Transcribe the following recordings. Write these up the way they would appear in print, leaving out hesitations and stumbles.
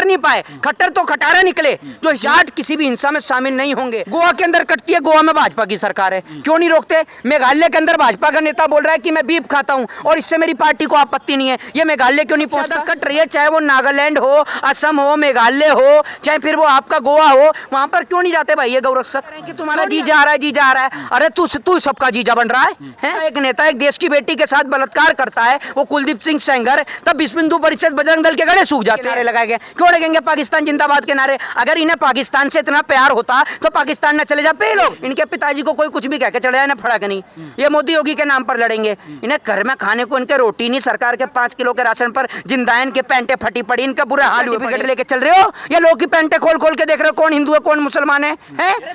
कर नहीं पाए, खट्टर तो खटारा निकले, जो जाट किसी भी हिंसा में शामिल नहीं होंगे। गोवा के अंदर कटती है, गोवा में भाजपा की सरकार है, क्यों नहीं रोकते? मेघालय के अंदर भाजपा का नेता बोल रहा है कि मैं बीफ खाता हूं और इससे मेरी पार्टी को आपत्ति नहीं है, ये मेघालय क्यों नहीं पहुंचता? कट रही है, चाहे वो नागालैंड हो, असम हो, मेघालय हो, चाहे फिर वो आपका गोवा हो, वहां पर क्यों नहीं जाते भाई ये गौरक्षक? कि तुम्हारा जी जा रहा है, जी जा रहा है। अरे तू सबका जीजा बन रहा है? एक नेता एक देश की बेटी के साथ बलात्कार करता है, वो कुलदीप सिंह सेंगर, तब विश्व हिंदू परिषद बजरंग दल के गले सूख जाते हैं, लगाए गए। क्यों लगेंगे पाकिस्तान जिंदाबाद के नारे? अगर इन्हें पाकिस्तान से इतना प्यार होता तो पाकिस्तान न चले जाते लोग। इनके पिताजी को कोई कुछ भी कह के चढ़ाया ना फड़क नहीं, ये मोदी योगी के नाम पर लड़ेंगे। इन्हें घर में खाने को इनके रोटी नहीं, सरकार के 5 किलो के राशन पर जिंदायन के पैंटे फटी पड़ी, इनका बुरा हाल हुआ। लेके चल रहे हो या लोग की पैंटे खोल खोल के देख रहे हो कौन हिंदू है कौन मुसलमान है?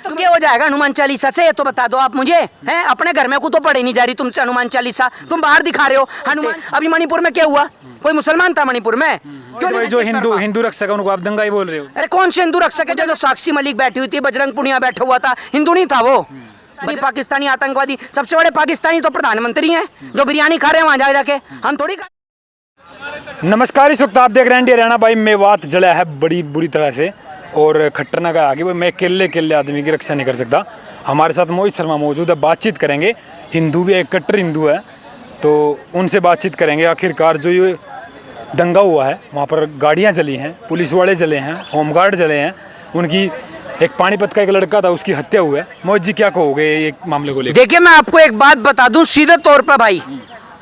तो क्या हो जाएगा हनुमान चालीसा से? ये तो बता दो आप मुझे। हैं अपने घर में को तो पढ़ी नहीं जा रही तुमसे हनुमान चालीसा, तुम बाहर दिखा रहे हो हनुमान। अभी मणिपुर में क्या हुआ? कोई मुसलमान था मणिपुर में? क्यों जो हिंदू रक्षक उनको आप दंगाई बोल रहे हो? अरे कौन से हिंदू रक्षक है? जो साक्षी मलिक बैठी हुई थी, बजरंग पुनिया बैठा हुआ था, हिंदू नहीं था वो? पाकिस्तानी आतंकवादी, सबसे बड़े पाकिस्तानी तो प्रधानमंत्री हैं जो बिरयानी खा रहे हैं वहां जाके, हम थोड़ी। नमस्कार, इस वक्त आप देख रहे हैं हरियाणा भाई मेवात जला है बड़ी बुरी तरह से और खट्टरना का आगे मैं अकेले आदमी की रक्षा नहीं कर सकता। हमारे साथ मोहित शर्मा मौजूद है, बातचीत करेंगे। हिंदू भी एक कट्टर हिंदू है तो उनसे बातचीत करेंगे। आखिरकार जो ये दंगा हुआ है वहाँ पर गाड़ियाँ जली हैं, पुलिस वाले जले हैं, होमगार्ड जले हैं, उनकी एक पानीपत का एक लड़का था उसकी हत्या हुई है। मोहित जी क्या कहोगे ये मामले को लेकर? देखिए मैं आपको एक बात बता दूं सीधे तौर पर भाई,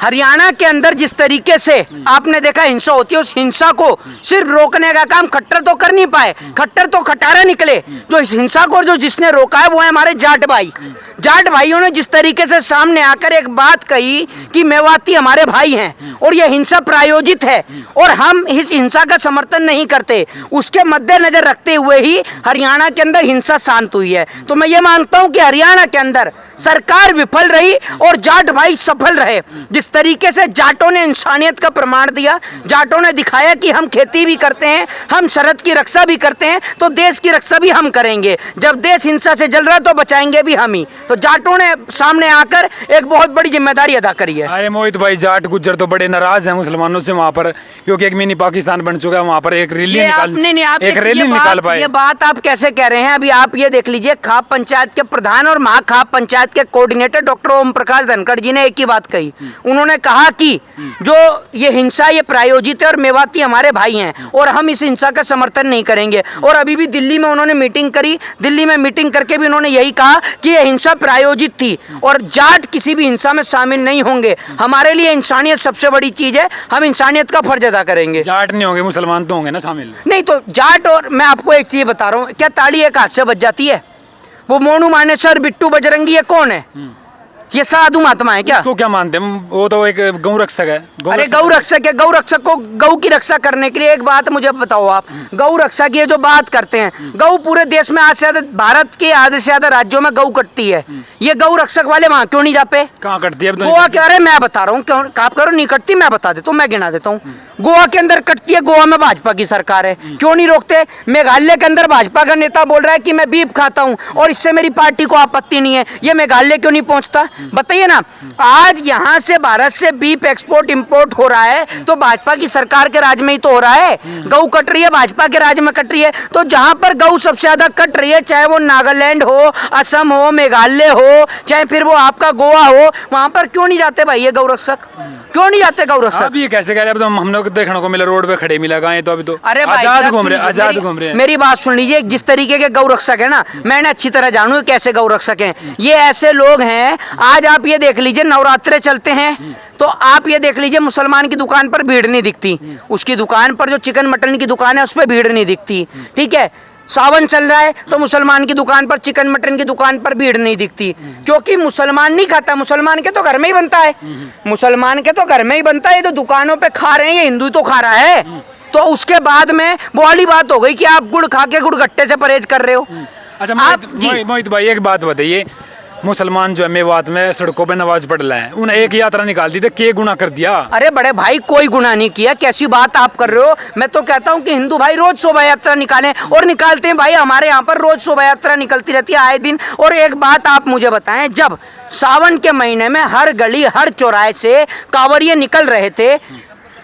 हरियाणा के अंदर जिस तरीके से आपने देखा हिंसा होती है, उस हिंसा को सिर्फ रोकने का काम खट्टर तो कर नहीं पाए, खट्टर तो खटारा निकले। जो इस हिंसा को जो जिसने रोका है वो है हमारे जाट भाई। जाट भाइयों ने जिस तरीके से सामने आकर एक बात कही कि मेवाती हमारे भाई हैं और यह हिंसा प्रायोजित है और हम इस हिंसा का समर्थन नहीं करते, उसके मद्देनजर रखते हुए ही हरियाणा के अंदर हिंसा शांत हुई है। तो मैं ये मानता हूं कि हरियाणा के अंदर सरकार विफल रही और जाट भाई सफल रहे। जिस तरीके से जाटों ने इंसानियत का प्रमाण दिया, जाटों ने दिखाया कि हम खेती भी करते हैं, हम सरहद की रक्षा भी करते हैं, तो देश की रक्षा भी हम करेंगे। जब देश हिंसा से जल रहा तो बचाएंगे भी हम ही। तो जाटों ने सामने आकर एक बहुत बड़ी जिम्मेदारी अदा करी है। अरे मोहित भाई, जाट गुज्जर तो बड़े नाराज हैं मुसलमानों से वहाँ पर, क्योंकि एक मिनी पाकिस्तान बन चुका है वहाँ पर। एक रैली निकाल पाए। ये बात आप कैसे कह रहे हैं? अभी आप ये देख लीजिए, खाप पंचायत के प्रधान और महाखाप पंचायत के कोऑर्डिनेटर डॉक्टर ओम प्रकाश धनखड़ जी ने एक ही बात कही। उन्होंने कहा कि जो ये हिंसा ये प्रायोजित है और मेवाती हमारे भाई हैं और हम इस हिंसा का समर्थन नहीं करेंगे। और अभी भी दिल्ली में उन्होंने मीटिंग करी, दिल्ली में मीटिंग करके भी उन्होंने यही कहा कि ये हिंसा प्रायोजित थी और जाट किसी भी हिंसा में शामिल नहीं होंगे। हमारे लिए इंसानियत सबसे बड़ी चीज है, हम इंसानियत का फर्ज अदा करेंगे। जाट नहीं होंगे, मुसलमान तो होंगे ना शामिल? नहीं तो जाट। और मैं आपको एक चीज बता रहा हूँ, क्या ताली एक हाथ से बज जाती है? वो मोनू मानेसर, बिट्टू बजरंगी, ये कौन है? ये साधु महात्मा है क्या? उसको क्या मानते हैं? वो तो एक गौ रक्षक है। अरे गौ रक्षक है, गौ रक्षक को गौ की रक्षा करने के लिए एक बात मुझे बताओ आप, गौ रक्षा की जो बात करते हैं, गौ पूरे देश में आज से ज्यादा, भारत के आधे से ज्यादा राज्यों में गौ कटती है, ये गौ रक्षक वाले वहां क्यों नहीं जाते? कहाँ कटती है? गोवा के, अरे मैं बता रहा हूँ क्यों आप करो नहीं कटती, मैं बता देता हूँ, मैं गिना देता हूँ। गोवा के अंदर कटती है, गोवा में भाजपा की सरकार है, क्यों नहीं रोकते? मेघालय के अंदर भाजपा का नेता बोल रहा है कि मैं बीफ खाता हूँ और इससे मेरी पार्टी को आपत्ति नहीं है, ये मेघालय क्यों नहीं पहुंचता? बताइए ना। आज यहां से भारत से बीफ एक्सपोर्ट इंपोर्ट हो रहा है तो भाजपा की सरकार के राज में ही तो हो रहा है। गऊ कट रही है, भाजपा के राज में कट रही है। तो जहां पर गऊ सबसे ज्यादा कट रही है, चाहे वो नागालैंड हो, असम हो, मेघालय हो, चाहे फिर वो आपका गोवा हो, वहां पर क्यों नहीं जाते भाई ये गौ रक्षक? क्यों नहीं जाते गौ रक्षक? अब ये कैसे कह रहे हैं? अब तो हम लोग देखने को मिला रोड पे खड़े मिला गाय, तो अभी तो अरे आजाद घूम रहे हैं। मेरी बात सुन लीजिए, जिस तरीके के गौ रक्षक है ना, मैंने अच्छी तरह जानू कैसे गौ रक्षक हैं। ये ऐसे लोग हैं, आज आप ये देख लीजिए नवरात्रे चलते हैं तो आप ये देख लीजिए मुसलमान की दुकान पर भीड़ नहीं दिखती, उसकी दुकान पर जो चिकन मटन की दुकान है उस पर भीड़ नहीं दिखती। ठीक है, सावन चल रहा है तो मुसलमान की दुकान पर, चिकन मटन की दुकान पर भीड़ नहीं दिखती, क्योंकि मुसलमान नहीं खाता, मुसलमान के तो घर में ही बनता है, मुसलमान के तो घर में ही बनता है। ये तो दुकानों पे खा रहे हैं, ये हिंदू तो खा रहा है। तो उसके बाद में वो वाली बात हो गई कि आप गुड़ खा के गुड़गट्टे से परहेज कर रहे हो। अच्छा मोहित भाई, एक बात बताइए, मुसलमान जो है मेवात में सड़कों पे नमाज पढ़ रहे हैं, उन्हें एक यात्रा निकाल दी, क्या गुनाह कर दिया? अरे बड़े भाई, कोई गुनाह नहीं किया, कैसी बात आप कर रहे हो? मैं तो कहता हूं कि हिंदू भाई रोज शोभा यात्रा निकालें, और निकालते हैं भाई, हमारे यहाँ पर रोज शोभा यात्रा निकलती रहती है आए दिन। और एक बात आप मुझे बताएं, जब सावन के महीने में हर गली हर चौराहे से कांवरिये निकल रहे थे,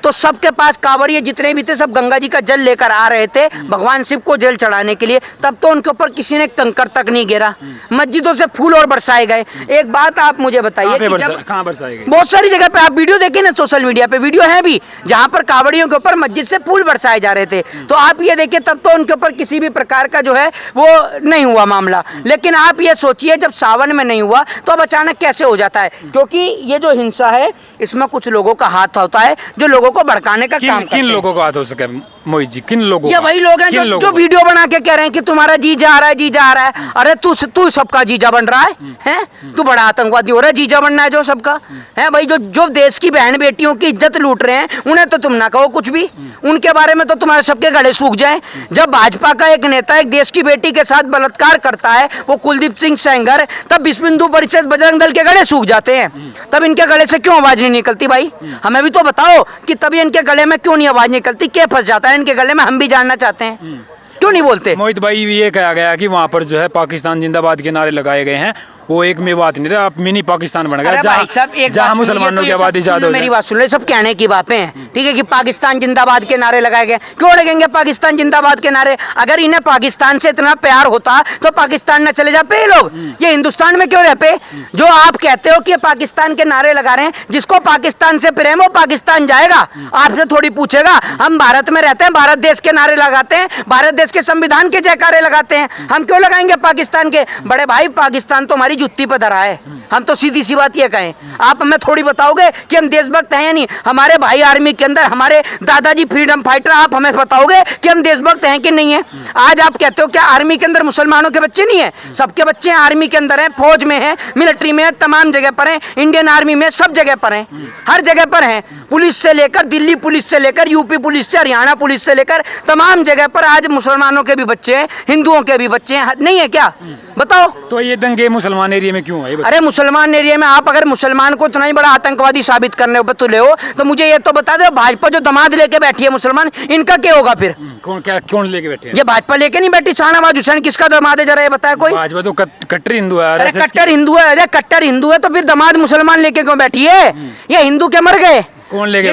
तो सबके पास कांवड़िए जितने भी थे सब गंगा जी का जल लेकर आ रहे थे भगवान शिव को जल चढ़ाने के लिए, तब तो उनके ऊपर किसी ने कंकड़ तक नहीं गिरा। मस्जिदों से फूल और बरसाए गए। एक बात आप मुझे बताइए कि जब कहाँ बरसाए गए? बहुत सारी जगह पे आप वीडियो देखें ना, सोशल मीडिया पे वीडियो है भी जहां पर कांवड़ियों के ऊपर मस्जिद से फूल बरसाए जा रहे थे। तो आप ये देखिए तब तो उनके ऊपर किसी भी प्रकार का जो है वो नहीं हुआ मामला। लेकिन आप ये सोचिए जब सावन में नहीं हुआ तो अब अचानक कैसे हो जाता है? क्योंकि ये जो हिंसा है इसमें कुछ लोगों का हाथ होता है जो लोगों को भड़काने का काम करते हैं। किन लोगों का हाथ हो सके मोहित जी? किन लोगों? ये वही लोग हैं जो वीडियो बना के कह रहे हैं कि तुम्हारा जीजा आ रहा है, जीजा आ रहा है। अरे तू सबका जीजा बन रहा है, हैं? तू बड़ा आतंकवादी हो रहा है, जीजा बनना है जो सबका है भाई। जो देश की बहन बेटियों की इज्जत लूट रहे हैं उन्हें तो तुम ना कहो कुछ भी, उनके बारे में तो तुम्हारे सबके गले सूख जाए। जब भाजपा का एक नेता एक देश की बेटी के साथ बलात्कार करता है, वो कुलदीप सिंह सेंगर, तब विश्व हिंदू परिषद बजरंग दल के गले सूख जाते हैं। तब इनके गले से क्यों आवाज नहीं निकलती भाई? हमें भी तो बताओ कि तभी इनके गले में क्यों नहीं आवाज निकलती, क्या फंस जाता है इनके गले में, हम भी जानना चाहते हैं। क्यों नहीं बोलते? मोहित भाई ये कहा गया कि वहाँ पर जो है पाकिस्तान जिंदाबाद के नारे लगाए गए हैं, वो एक में बात नहीं रहा, आप मिनी पाकिस्तान बन गया जहाँ मुसलमानों की आबादी ज्यादा हो। मेरी बात सुन लो, सब कहने की बातें हैं, ठीक है, कि पाकिस्तान जिंदाबाद के नारे लगाए गए। क्यों लगेंगे पाकिस्तान जिंदाबाद के नारे? अगर इन्हें पाकिस्तान से इतना प्यार होता तो पाकिस्तान न चले जाते ये लोग, ये हिंदुस्तान में क्यों रह पे? जो आप कहते हो कि पाकिस्तान के नारे लगा रहे हैं, जिसको पाकिस्तान से प्रेम हो पाकिस्तान जाएगा, आपसे थोड़ी पूछेगा। हम भारत में रहते हैं, भारत देश के नारे लगाते हैं, भारत देश के संविधान के जयकारे लगाते हैं, हम क्यों लगाएंगे पाकिस्तान के? बड़े भाई पाकिस्तान तो हमारी जुत्ती पर धरा है, हम तो सीधी सी बात ये कहें। आप हमें थोड़ी बताओगे कि हम देशभक्त हैं या नहीं? हमारे भाई आर्मी के अंदर, हमारे दादाजी फ्रीडम फाइटर, आप हमें बताओगे कि हम देशभक्त हैं कि नहीं है? आज आप कहते हो क्या आर्मी के अंदर मुसलमानों के बच्चे नहीं है? सबके बच्चे आर्मी के अंदर हैं, फौज में हैं, मिलिट्री में हैं, तमाम जगह पर हैं, इंडियन आर्मी में, सब जगह पर हैं, हर जगह पर हैं। पुलिस से लेकर दिल्ली पुलिस से लेकर यूपी पुलिस से, हरियाणा पुलिस से लेकर तमाम जगह पर आज मुसलमानों के भी बच्चे हैं, हिंदुओं के भी बच्चे हैं, नहीं है क्या? बताओ। तो ये दंगे मुसलमान एरिया में क्यों है? अरे मुसलमान एरिया में आप अगर मुसलमान को इतना ही बड़ा आतंकवादी साबित करने पर तुले हो तो मुझे ये तो बता दो, भाजपा जो दामाद लेके बैठी है मुसलमान, इनका क्या होगा फिर? कौन लेके बैठे हैं? ये भाजपा लेके नहीं बैठी, शाहनवाज हुसैन किसका दामाद है जरा ये बताया कोई? भाजपा तो कट्टर हिंदू है। अरे कट्टर हिंदू है, अरे कट्टर हिंदू है तो फिर दामाद मुसलमान लेके क्यों बैठी है? ये हिंदू के मर गए। कौन लेके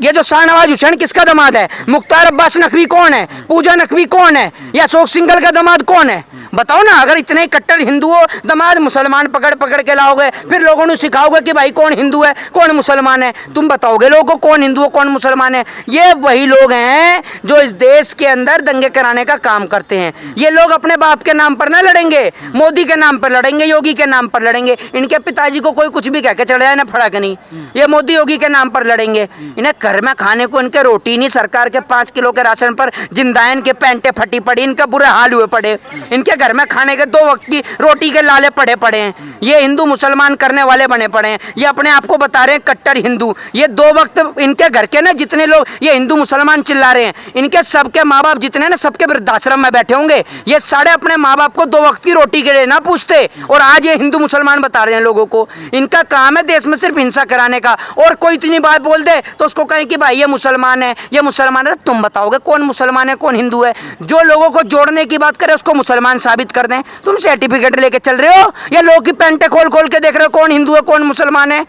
ये जो शाहनवाज हुसैन किसका दामाद है? मुख्तार अब्बास नकवी कौन है? पूजा नकवी कौन है? या अशोक सिंघल का दामाद कौन है? बताओ ना। अगर इतने कट्टर हिंदू हो, दामाद मुसलमान पकड़ पकड़ के लाओगे, फिर लोगों ने सिखाओगे कि भाई कौन हिंदू है कौन मुसलमान है, तुम बताओगे लोगों को कौन हिंदू है कौन मुसलमान है। ये वही लोग हैं जो इस देश के अंदर दंगे कराने का काम करते हैं। ये लोग अपने बाप के नाम पर ना लड़ेंगे, मोदी के नाम पर लड़ेंगे, योगी के नाम पर लड़ेंगे। इनके पिताजी को कोई कुछ भी कह के चढ़ जाए ना, फड़क नहीं, ये मोदी योगी के नाम पर लड़ेंगे। इन्हें घर में खाने को इनके रोटी नहीं, सरकार के 5 किलो के राशन पर जिंदायन के पैंटे फटी पड़ी, इनका बुरे हाल हुए पड़े। इनके घर में खाने के 2 वक्त की रोटी के लाले पड़े पड़े हैं। ये हिंदू मुसलमान करने वाले बने पड़े हैं, ये अपने आप को बता रहे हैं कट्टर हिंदू। ये 2 वक्त इनके घर के ना जितने लोग ये हिंदू मुसलमान चिल्ला रहे हैं, इनके सबके माँ बाप जितने ना सबके वृद्धाश्रम में बैठे होंगे। ये सारे अपने माँ बाप को 2 वक्त की रोटी के लिए ना पूछते, और आज ये हिंदू मुसलमान बता रहे हैं लोगों को। इनका काम है देश में सिर्फ हिंसा कराने का, और कोई इतनी बात बोल दे तो उसको कहें कि भाई ये मुसलमान है, ये मुसलमान है। तुम बताओगे कौन मुसलमान है कौन हिंदू है? जो लोगों को जोड़ने की बात करे उसको मुसलमान साबित कर दें। तुम सर्टिफिकेट लेके चल रहे हो या लोग की पैंटे खोल खोल के देख रहे हो कौन हिंदू है कौन मुसलमान है?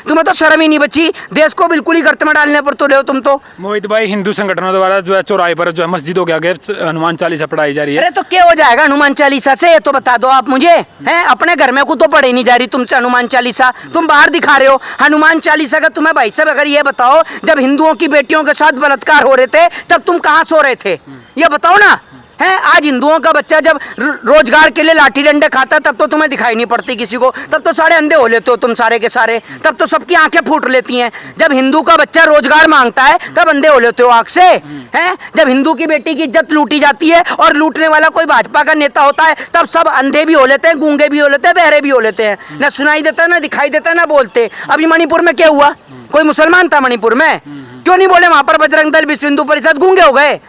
तुम्हें तो शर्म ही नहीं बची, देश को बिल्कुल ही गर्त में डालने पर तुले हो तुम तो। मोहित भाई, हिंदू संगठनों द्वारा जो है चौराहे पर जो है मस्जिदों के आगे हनुमान चालीसा पढ़ाई जा रही है। अरे तो क्या हो जाएगा हनुमान चालीसा से? ये तो बता दो आप मुझे। हैं अपने घर में को तो पढ़ी नहीं जा रही तुमसे हनुमान चालीसा, तुम बाहर दिखा रहे हो हनुमान चालीसा का। तुम्हें भाई साहब अगर ये बताओ, जब हिंदुओं की बेटियों के साथ बलात्कार हो रहे थे तब तुम कहाँ सो रहे थे? ये बताओ ना। है आज हिंदुओं का बच्चा जब रोजगार के लिए लाठी डंडे खाता तब तो तुम्हें दिखाई नहीं पड़ती किसी को, तब तो सारे अंधे हो लेते हो तुम सारे के सारे, तब तो सबकी आंखें फूट लेती हैं। जब हिंदू का बच्चा रोजगार मांगता है तब अंधे हो लेते हो आंख से। हैं जब हिंदू की बेटी की इज्जत लूटी जाती है और लूटने वाला कोई भाजपा का नेता होता है तब सब अंधे भी हो लेते हैं, गूंगे भी हो लेते हैं, बहरे भी हो लेते हैं, ना सुनाई देता ना दिखाई देता ना बोलते। अभी मणिपुर में क्या हुआ? कोई मुसलमान था मणिपुर में, क्यों नहीं बोले? वहां पर बजरंग दल विश्व हिंदू परिषद गूंगे हो गए।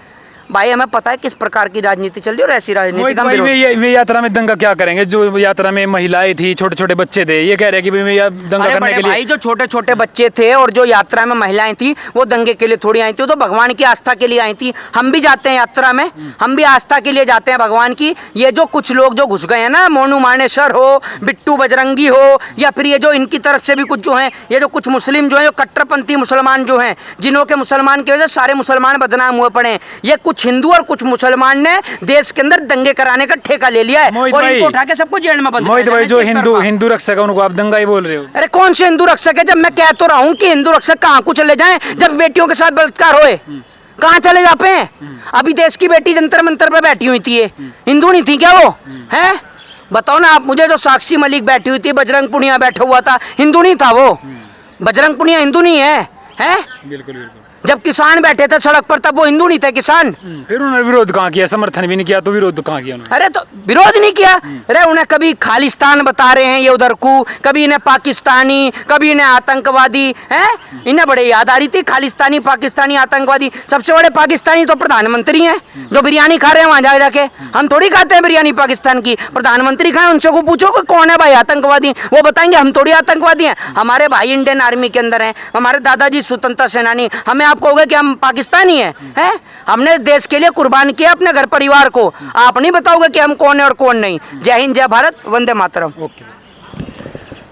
भाई हमें पता है किस प्रकार की राजनीति चल रही है और ऐसी राजनीति मोहित का हम भाई, विरोध। वे यात्रा में दंगा क्या करेंगे? जो यात्रा में महिलाएं थी, छोटे छोटे बच्चे थे, ये कह रहे हैं कि भाई दंगा अरे करने बड़े के लिए। भाई जो छोटे छोटे बच्चे थे और जो यात्रा में महिलाएं थी वो दंगे के लिए थोड़ी आई थी, वो तो भगवान की आस्था के लिए आई थी। हम भी जाते हैं यात्रा में, हम भी आस्था के लिए जाते हैं भगवान की। ये जो कुछ लोग जो घुस गए हैं ना, मोनू मानेसर हो, बिट्टू बजरंगी हो, या फिर ये जो इनकी तरफ से भी कुछ जो हैं, ये जो कुछ मुस्लिम जो हैं, जो कट्टरपंथी मुसलमान जो हैं, जिन्हों के मुसलमान की वजह से सारे मुसलमान बदनाम हुए पड़े हैं, ये कुछ हिंदू और कुछ मुसलमान ने देश के अंदर दंगे कराने का ठेका ले लिया है मोहित और भाई, इनको उठा के सबको जेल में बंद मोहित कर भाई, दिया जो है एक तरफा। हिंदू रक्षक है उनको आप दंगा ही बोल रहे हो। अरे कौन से हिंदू रक्षक है? जब मैं कह तो रहा हूँ कि हिंदू रक्षक कहाँ को चले जाएं, जब बेटियों के साथ बलात्कार होए कहाँ चले जाते हैं? अभी देश की बेटी जंतर मंतर पे बैठी हुई थी, ये हिंदू नहीं थी क्या वो? हैं बताओ ना आप मुझे। जो साक्षी मलिक बैठी हुई थी, बजरंग पुनिया बैठा हुआ था, हिंदू नहीं था वो? बजरंग पुनिया हिंदू नहीं है, हैं? बिल्कुल बिल्कुल। जब किसान बैठे थे सड़क पर तब वो हिंदू नहीं थे किसान? फिर उन्होंने विरोध कहाँ किया? समर्थन भी नहीं किया तो विरोध कहाँ किया उन्होंने? अरे तो विरोध नहीं किया। अरे उन्हें कभी खालिस्तान बता रहे हैं ये उधर को, कभी इन्हें पाकिस्तानी, कभी इन्हें आतंकवादी, हैं? इन्हें बड़े याद आ रही थी खालिस्तानी पाकिस्तानी आतंकवादी। सबसे बड़े पाकिस्तानी तो प्रधानमंत्री हैं जो बिरयानी खा रहे हैं वहां जाके। हम थोड़ी खाते हैं बिरयानी पाकिस्तान की, प्रधानमंत्री खाएं। उनसे को पूछो कि कौन है भाई आतंकवादी, वो बताएंगे। हम थोड़ी आतंकवादी हैं, हमारे भाई इंडियन आर्मी के अंदर हैं, हमारे दादाजी स्वतंत्रता सेनानी। हमें आप कहोगे कि हम पाकिस्तानी हैं? हमने देश के लिए कुर्बान किया अपने घर परिवार को। आप नहीं बताओगे कि हम कौन है और कौन नहीं। जय हिंद, जय भारत, वंदे मातरम। ओके।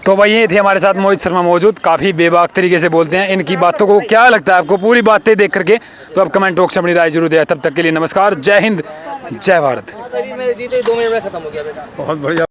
तो भाई ये थे हमारे साथ मोहित शर्मा मौजूद, काफ़ी बेबाक तरीके से बोलते हैं। इनकी बातों को क्या लगता है आपको पूरी बातें देख करके? तो आप कमेंट बॉक्स में अपनी राय जरूर दें। तब तक के लिए नमस्कार, जय हिंद, जय भारत। बहुत बढ़िया।